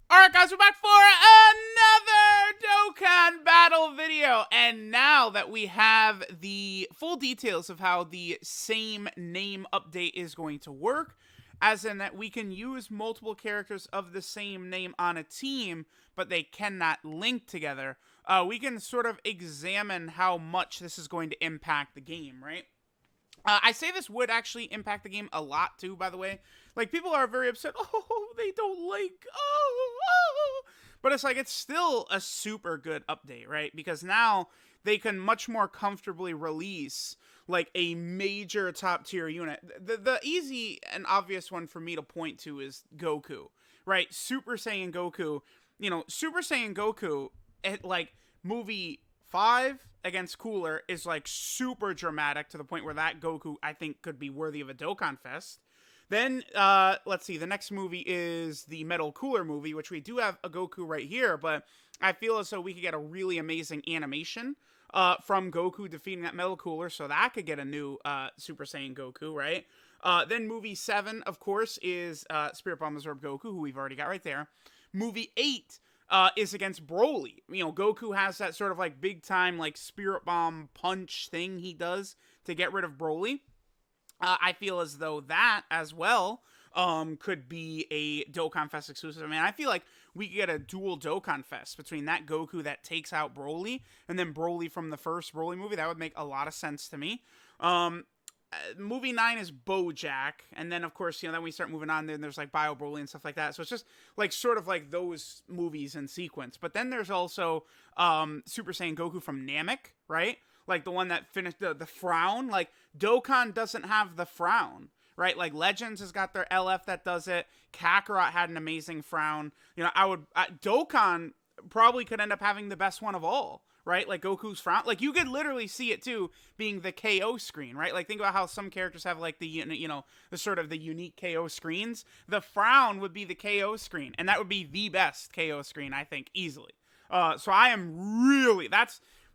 Alright guys, we're back for another Dokkan battle video, and now that we have the full details of how the same name update is going to work, as in that we can use multiple characters of the same name on a team, but they cannot link together, we can sort of examine how much this is going to impact the game, right? I say this would actually impact the game a lot too, by the way. Like, people are very upset. Oh, they don't like. Oh. But it's like, it's still a super good update, right? Because now they can much more comfortably release like a major top tier unit. The easy and obvious one for me to point to is Goku, right? Super Saiyan Goku. Super Saiyan Goku, like movie 5 against Cooler is like super dramatic to the point where that Goku I think could be worthy of a Dokkan Fest. Then let's see, the next movie is the Metal Cooler movie, which we do have a Goku right here, but I feel as though we could get a really amazing animation from Goku defeating that Metal Cooler, so that could get a new Super Saiyan Goku, right? Then movie 7, of course, is Spirit Bomb Absorb Goku, who we've already got right there. Movie 8 is against Broly. Goku has that sort of like big time like Spirit Bomb punch thing he does to get rid of Broly. I feel as though that as well could be a Dokkan Fest exclusive. I mean, I feel like we could get a dual Dokkan Fest between that Goku that takes out Broly and then Broly from the first Broly movie. That would make a lot of sense to me. Movie 9 is Bojack, and then of course then we start moving on, then there's like Bio Broly and stuff like that, so it's just like sort of like those movies in sequence. But then there's also Super Saiyan Goku from Namek, right? Like the one that finished the frown. Like, Dokkan doesn't have the frown, right? Like, Legends has got their LF that does it. Kakarot had an amazing frown. Dokkan probably could end up having the best one of all, right? Like Goku's frown. Like, you could literally see it too being the KO screen, right? Like, think about how some characters have like the the sort of the unique KO screens. The frown would be the KO screen, and that would be the best KO screen, I think, easily. So I am really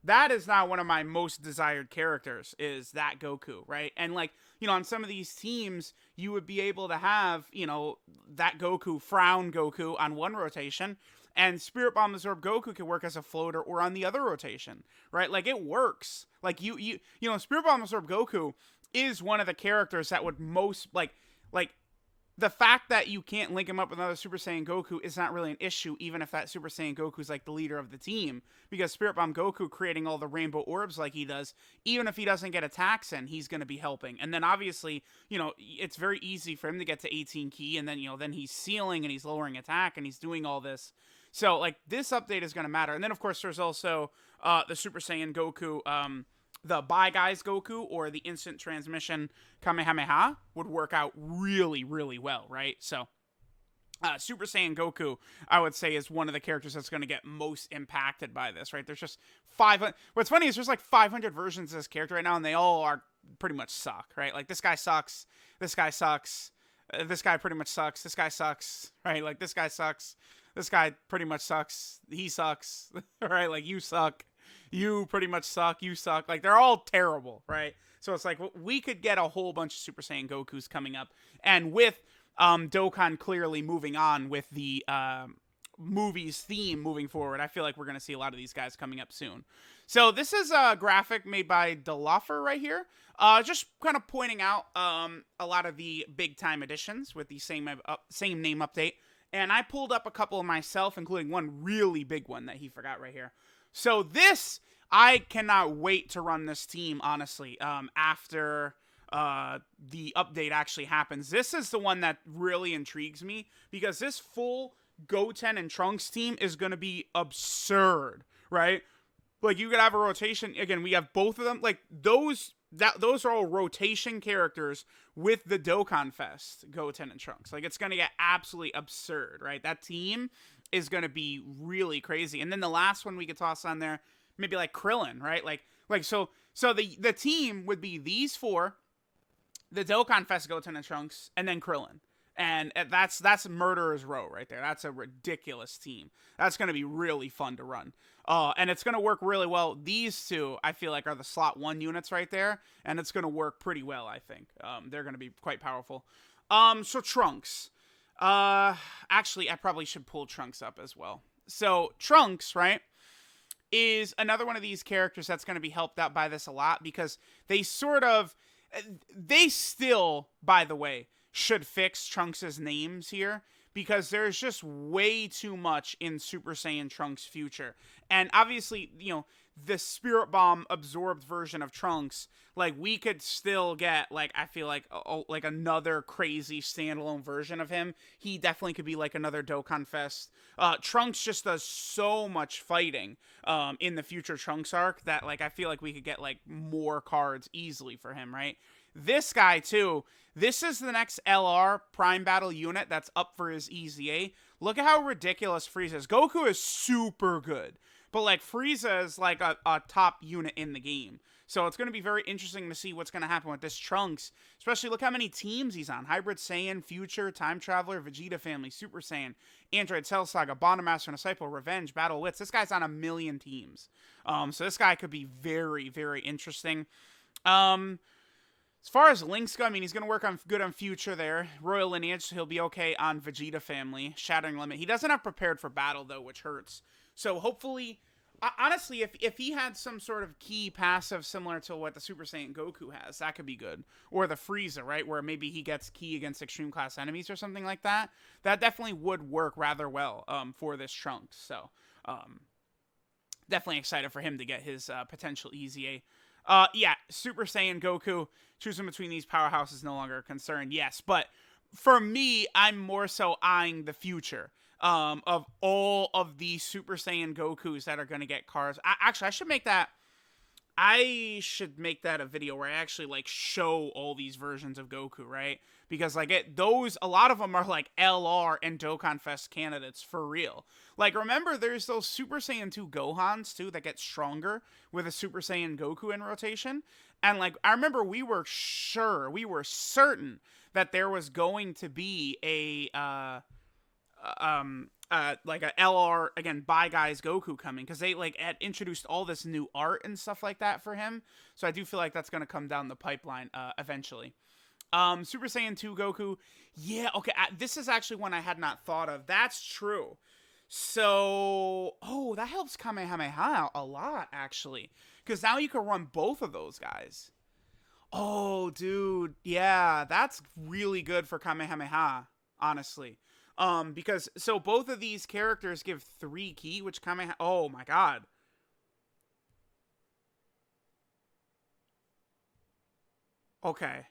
that is now one of my most desired characters, is that Goku, right? And like, on some of these teams, you would be able to have, that Goku, frown Goku on one rotation, and Spirit Bomb Absorb Goku can work as a floater or on the other rotation, right? Like, it works. Like, Spirit Bomb Absorb Goku is one of the characters that would most, like, the fact that you can't link him up with another Super Saiyan Goku is not really an issue, even if that Super Saiyan Goku is like the leader of the team, because Spirit Bomb Goku creating all the rainbow orbs like he does, even if he doesn't get attacks in, he's going to be helping. And then obviously, it's very easy for him to get to 18 key, and then, then he's sealing and he's lowering attack and he's doing all this. So, like, this update is going to matter. And then, of course, there's also the Super Saiyan Goku, the Bye Guys Goku, or the instant transmission Kamehameha would work out really, really well, right? So, Super Saiyan Goku, I would say, is one of the characters that's going to get most impacted by this, right? There's just 500. What's funny is there's like 500 versions of this character right now, and they all are pretty much suck, right? Like, this guy sucks. This guy sucks. This guy pretty much sucks. This guy sucks, right? Like, this guy sucks. This guy pretty much sucks. He sucks, right? Like, you suck. You pretty much suck. You suck. Like, they're all terrible, right? So it's like, we could get a whole bunch of Super Saiyan Gokus coming up. And with Dokkan clearly moving on with the movie's theme moving forward, I feel like we're going to see a lot of these guys coming up soon. So this is a graphic made by Deloffer right here. Just kind of pointing out a lot of the big-time additions with the same name update. And I pulled up a couple of myself, including one really big one that he forgot right here. So this, I cannot wait to run this team, honestly, after the update actually happens. This is the one that really intrigues me, because this full Goten and Trunks team is going to be absurd, right? Like, you could have a rotation. Again, we have both of them. Like, those are all rotation characters with the Dokkan Fest, Goten and Trunks. Like, it's going to get absolutely absurd, right? That team is going to be really crazy. And then the last one we could toss on there, maybe like Krillin, right? So the team would be these four, the Dokkan Fest, Goten and Trunks, and then Krillin. And that's Murderer's Row right there. That's a ridiculous team. That's going to be really fun to run. And it's going to work really well. These two, I feel like, are the slot 1 units right there. And it's going to work pretty well, I think. They're going to be quite powerful. So Trunks. Uh, Actually, I probably should pull Trunks up as well. So Trunks, right, is another one of these characters that's going to be helped out by this a lot because they still, by the way, should fix Trunks' names here because there's just way too much in Super Saiyan Trunks' future. And obviously, the Spirit Bomb absorbed version of Trunks, like we could still get like I feel like another crazy standalone version of him. He definitely could be like another Dokkan Fest. Trunks just does so much fighting in the future Trunks arc that like I feel like we could get like more cards easily for him, right? This guy too. This is the next LR Prime Battle unit that's up for his EZA. Look at how ridiculous Frieza is. Goku is super good, but like Frieza is like a top unit in the game. So it's going to be very interesting to see what's going to happen with this Trunks. Especially look how many teams he's on. Hybrid Saiyan, Future, Time Traveler, Vegeta Family, Super Saiyan, Android Cell Saga, Bond Master and Disciple, Revenge, Battle Wits. This guy's on a million teams. So this guy could be very, very interesting. As far as Links go, I mean, he's going to work good on Future there. Royal Lineage, so he'll be okay on Vegeta Family. Shattering Limit. He doesn't have Prepared for Battle, though, which hurts. So hopefully, honestly, if he had some sort of key passive similar to what the Super Saiyan Goku has, that could be good. Or the Frieza, right, where maybe he gets key against extreme class enemies or something like that. That definitely would work rather well for this Trunks. So definitely excited for him to get his potential EZA. Yeah, Super Saiyan Goku, choosing between these powerhouses is no longer a concern, yes, but for me, I'm more so eyeing the future of all of these Super Saiyan Gokus that are going to get cards. Actually, I should make that a video where I actually like show all these versions of Goku, right? Because like a lot of them are like LR and Dokkan Fest candidates for real. Like remember there's those Super Saiyan 2 Gohans too that get stronger with a Super Saiyan Goku in rotation. And like I remember we were certain that there was going to be a like a LR again by guys Goku coming because they like had introduced all this new art and stuff like that for him. So I do feel like that's gonna come down the pipeline eventually. Super Saiyan 2 Goku, yeah, okay. This is actually one I had not thought of. That's true. So, that helps Kamehameha a lot actually, because now you can run both of those guys. Oh, dude, yeah, that's really good for Kamehameha, honestly. Because so both of these characters give 3 ki, which Kamehameha. Oh my god. Okay.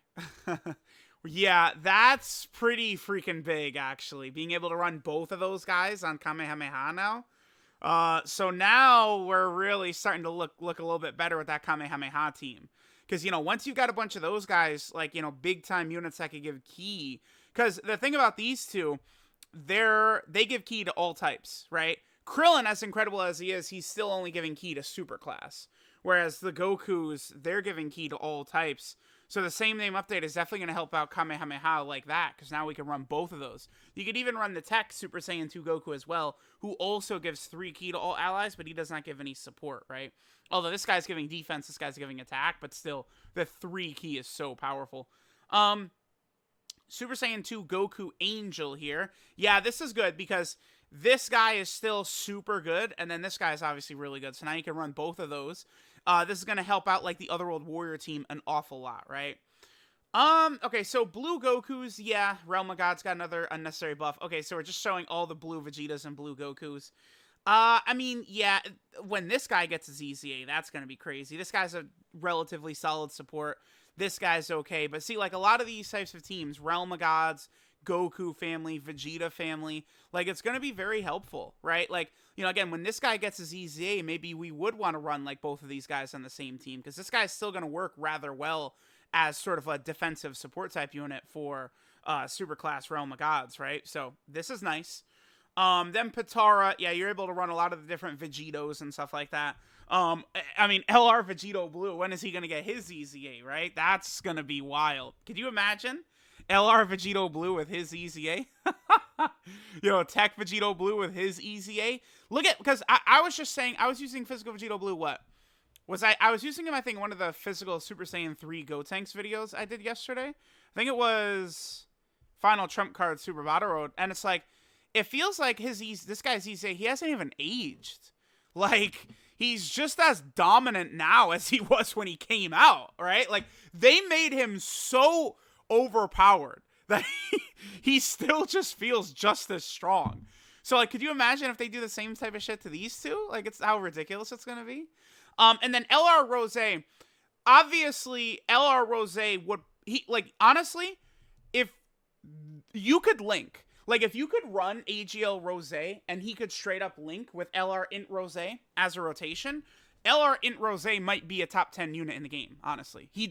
Yeah, that's pretty freaking big, actually. Being able to run both of those guys on Kamehameha now. So now we're really starting to look a little bit better with that Kamehameha team. Because, once you've got a bunch of those guys, like, big time units that could give ki. Because the thing about these two, they give ki to all types, right? Krillin, as incredible as he is, he's still only giving ki to super class. Whereas the Gokus, they're giving ki to all types. So the same name update is definitely going to help out Kamehameha like that, because now we can run both of those. You could even run the Tech Super Saiyan 2 Goku as well, who also gives 3 ki to all allies, but he does not give any support, right? Although this guy's giving defense, this guy's giving attack, but still, the 3 ki is so powerful. Super Saiyan 2 Goku Angel here. Yeah, this is good, because this guy is still super good, and then this guy is obviously really good, so now you can run both of those. This is going to help out, like, the Otherworld Warrior team an awful lot, right? Okay, so blue Gokus, yeah, Realm of God's got another unnecessary buff. Okay, so we're just showing all the blue Vegetas and blue Gokus. I mean, yeah, when this guy gets his EZA, that's going to be crazy. This guy's a relatively solid support. This guy's okay, but see, like, a lot of these types of teams, Realm of Gods, Goku family, Vegeta family, like, it's going to be very helpful, right? Like, again, when this guy gets his EZA, maybe we would want to run, like, both of these guys on the same team, because this guy's still going to work rather well as sort of a defensive support type unit for Superclass Realm of Gods, right? So, this is nice. Then Patara, yeah, you're able to run a lot of the different Vegetos and stuff like that. I mean, LR Vegeto Blue, when is he going to get his EZA, right? That's going to be wild. Could you imagine? LR Vegeto Blue with his EZA? Tech Vegeto Blue with his EZA? Look at, because I was just saying, I was using Physical Vegeto Blue, what? I was using him, I think, in one of the Physical Super Saiyan 3 Gotenks videos I did yesterday. I think it was final trump card Super Battle Road, and it's like, it feels like this guy's Issei, he hasn't even aged. Like, he's just as dominant now as he was when he came out, right? Like, they made him so overpowered that he still just feels just as strong. So, like, could you imagine if they do the same type of shit to these two? Like, it's how ridiculous it's gonna be. And then LR Rose, obviously, LR Rose would, honestly, if you could link, like, if you could run AGL Rose and he could straight up link with LR Int Rose as a rotation, LR Int Rose might be a top 10 unit in the game, honestly. He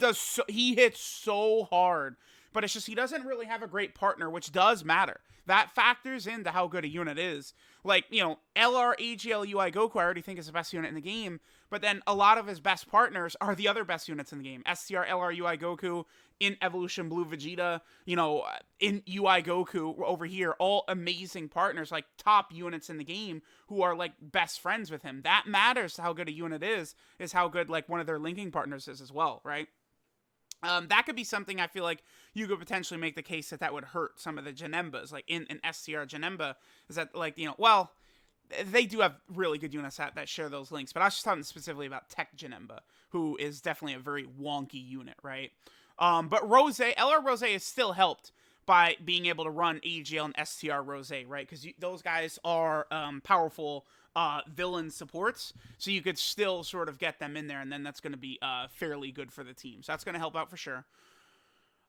hits so hard, but it's just he doesn't really have a great partner, which does matter. That factors into how good a unit is. Like, you know, LR AGL UI Goku, I already think is the best unit in the game, but then a lot of his best partners are the other best units in the game. STR LR UI Goku, in Evolution Blue Vegeta, you know, in UI Goku over here, all amazing partners, like top units in the game who are like best friends with him. That matters to how good a unit is how good like one of their linking partners is as well, right? That could be something I feel like you could potentially make the case that would hurt some of the Janembas, like in STR Janemba, is that, like, you know, well, they do have really good units that share those links, but I was just talking specifically about Tech Janemba, who is definitely a very wonky unit, right? But LR Rose is still helped by being able to run AGL and STR Rose, right? Because those guys are powerful villain supports, so you could still sort of get them in there, and then that's going to be fairly good for the team. So that's going to help out for sure.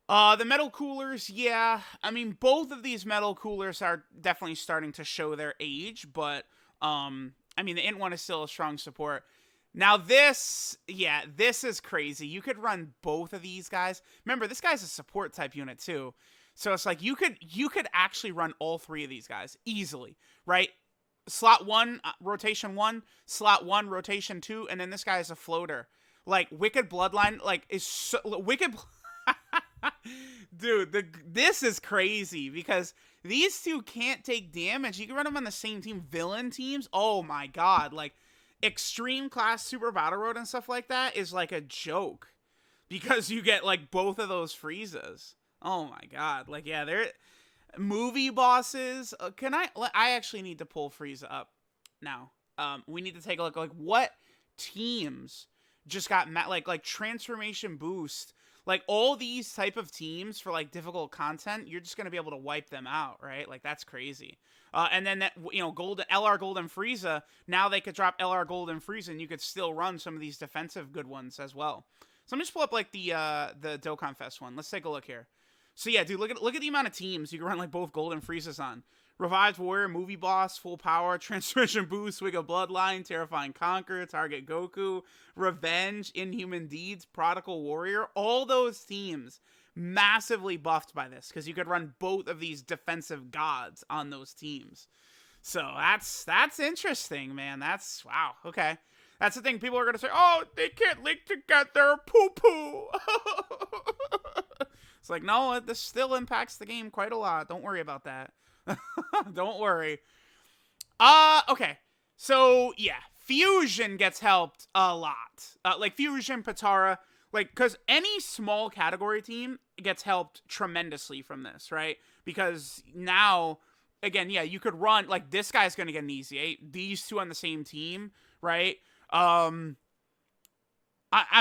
The metal coolers, yeah. I mean, both of these metal coolers are definitely starting to show their age, but I mean, the Int one is still a strong support. Now this is crazy. You could run both of these guys. Remember, this guy's a support type unit too. So it's like you could actually run all three of these guys easily, right? Slot 1, rotation 1, slot 1, rotation 2, and then this guy is a floater. Like, Wicked Bloodline, like, is so... Wicked... Dude, this is crazy, because these two can't take damage. You can run them on the same team. Villain teams, oh my god. Like, Extreme Class Super Battle Road and stuff like that is like a joke. Because you get, like, both of those Friezas. Oh my god. Like, yeah, they're... Movie bosses. I actually need to pull Frieza up now. We need to take a look, like, what teams just got like transformation boost, like all these type of teams for like difficult content. You're just gonna be able to wipe them out, right? Like, that's crazy. And then that, you know, LR Golden Frieza. Now they could drop LR Golden Frieza, and you could still run some of these defensive good ones as well. So I'm just pull up like the Dokkan Fest one. Let's take a look here. So yeah, dude, look at the amount of teams you can run like both Golden Friezas on. Revived Warrior, Movie Boss, Full Power, Transmission Boost, Wiggle Bloodline, Terrifying Conqueror, Target Goku, Revenge, Inhuman Deeds, Prodigal Warrior. All those teams massively buffed by this, because you could run both of these defensive gods on those teams. So that's interesting, man. That's, wow, okay. That's the thing. People are going to say, oh, they can't link together, poo-poo. It's like, no, this still impacts the game quite a lot. Don't worry about that. Don't worry. Okay. So, yeah. Fusion gets helped a lot. Like, Fusion, Patara. Like, because any small category team gets helped tremendously from this, right? Because now, again, yeah, you could run... Like, this guy's going to get an easy 8. These two on the same team, right? I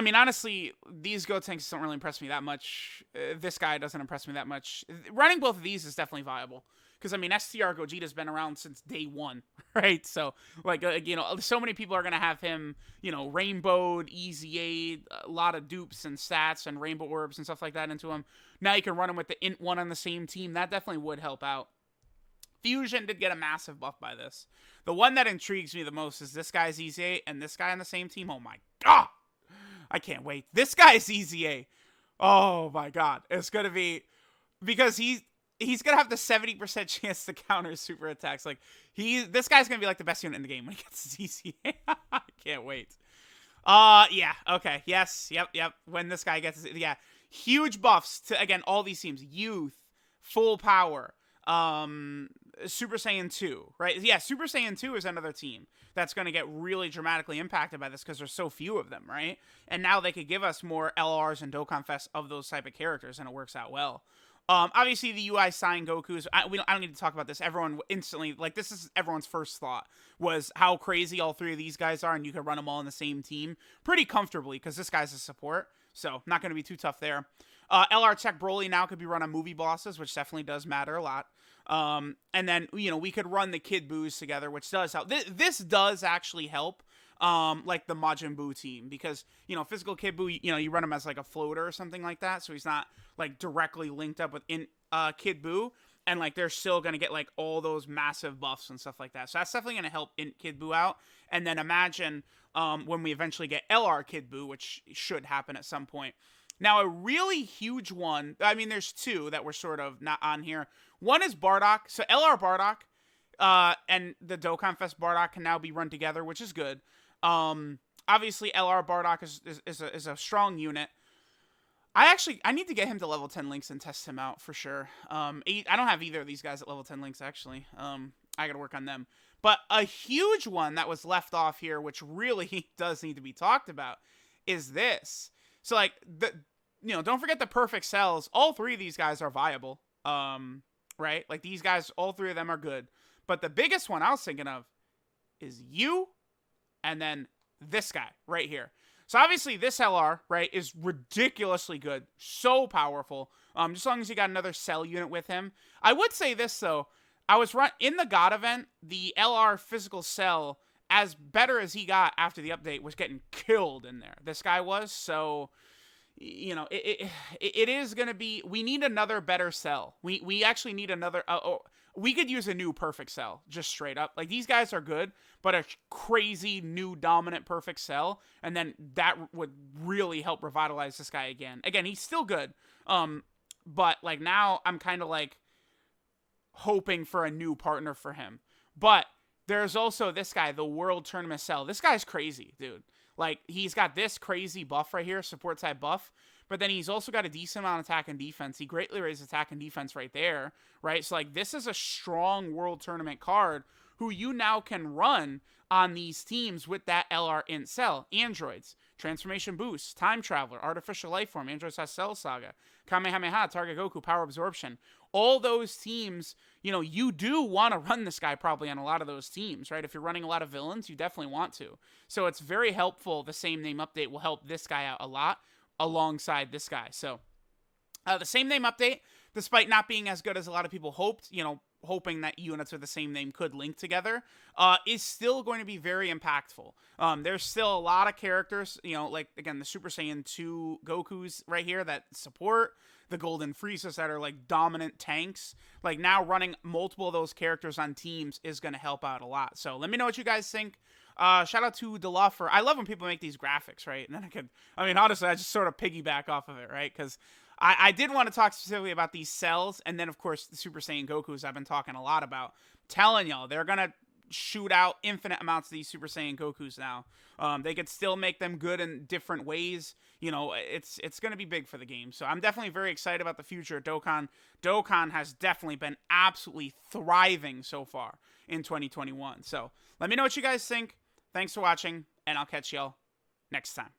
mean, honestly, these Gotenks don't really impress me that much. This guy doesn't impress me that much. Running both of these is definitely viable. Because, I mean, STR Gogeta's been around since day one, right? So, like, you know, so many people are going to have him, you know, rainbowed, easy aid, a lot of dupes and stats and rainbow orbs and stuff like that into him. Now you can run him with the Int one on the same team. That definitely would help out. Fusion did get a massive buff by this. The one that intrigues me the most is this guy's easy aid and this guy on the same team. Oh, my God. I can't wait. This guy's easy A. Oh my god. It's going to be... Because he's going to have the 70% chance to counter super attacks. Like, this guy's going to be like the best unit in the game when he gets his easy A. I can't wait. Yeah. Okay. Yes. Yep. When this guy gets his... Yeah. Huge buffs to, again, all these teams. Youth. Full Power. Super Saiyan 2, right? Yeah, Super Saiyan 2 is another team that's going to get really dramatically impacted by this because there's so few of them, right? And now they could give us more LRs and Dokkan Fest of those type of characters, and it works out well. Obviously the UI Saiyan Gokus. I don't need to talk about this. Everyone instantly, like, this is everyone's first thought was how crazy all three of these guys are, and you can run them all in the same team pretty comfortably because this guy's a support, so not going to be too tough there. LR Tech Broly now could be run on movie bosses, which definitely does matter a lot. And then, we could run the Kid Boos together, which does help. This does actually help, like the Majin Buu team, because, physical Kid Buu, you run him as like a floater or something like that, so he's not like directly linked up with Kid Buu, and like they're still gonna get like all those massive buffs and stuff like that. So that's definitely gonna help Kid Buu out. And then imagine when we eventually get LR Kid Buu, which should happen at some point. Now, a really huge one, I mean, there's two that were sort of not on here. One is Bardock. So LR Bardock and the Dokkan Fest Bardock can now be run together, which is good. Obviously, LR Bardock is a strong unit. I need to get him to level 10 links and test him out for sure. I don't have either of these guys at level 10 links, actually. I got to work on them. But a huge one that was left off here, which really does need to be talked about, is this. So, like, don't forget the perfect cells. All three of these guys are viable, right? Like, these guys, all three of them are good. But the biggest one I was thinking of is you and then this guy right here. So, obviously, this LR, right, is ridiculously good. So powerful. Just as long as you got another cell unit with him. I would say this, though. In the God event, the LR physical cell, as better as he got after the update, was getting killed in there. This guy was, so, it is going to be, we need another better cell. We actually need another, we could use a new perfect cell, just straight up. Like, these guys are good, but a crazy new dominant perfect cell, and then that would really help revitalize this guy again. Again, he's still good, but, like, now I'm kind of, like, hoping for a new partner for him. But there's also this guy, the World Tournament Cell. This guy's crazy, dude. Like, he's got this crazy buff right here, support type buff, but then he's also got a decent amount of attack and defense. He greatly raises attack and defense right there, right? So, like, this is a strong World Tournament card who you now can run on these teams with that LR int cell. Androids, Transformation Boost, Time Traveler, Artificial Life Form, Androids has Cell Saga, Kamehameha, Target Goku, Power Absorption. All those teams, you do want to run this guy probably on a lot of those teams, right? If you're running a lot of villains, you definitely want to. So it's very helpful. The same name update will help this guy out a lot alongside this guy. So the same name update, despite not being as good as a lot of people hoped, hoping that units with the same name could link together, is still going to be very impactful. There's still a lot of characters, like, again, the Super Saiyan 2 Gokus right here that support, the Golden Frieza's that are, like, dominant tanks. Like, now running multiple of those characters on teams is going to help out a lot. So let me know what you guys think. Shout out to DeLuffer. I love when people make these graphics, right? And then honestly, I just sort of piggyback off of it, right? Because I did want to talk specifically about these cells, and then, of course, the Super Saiyan Gokus I've been talking a lot about. Telling y'all, they're going to shoot out infinite amounts of these Super Saiyan Gokus now. They could still make them good in different ways. It's going to be big for the game. So I'm definitely very excited about the future of Dokkan. Dokkan has definitely been absolutely thriving so far in 2021. So let me know what you guys think. Thanks for watching, and I'll catch y'all next time.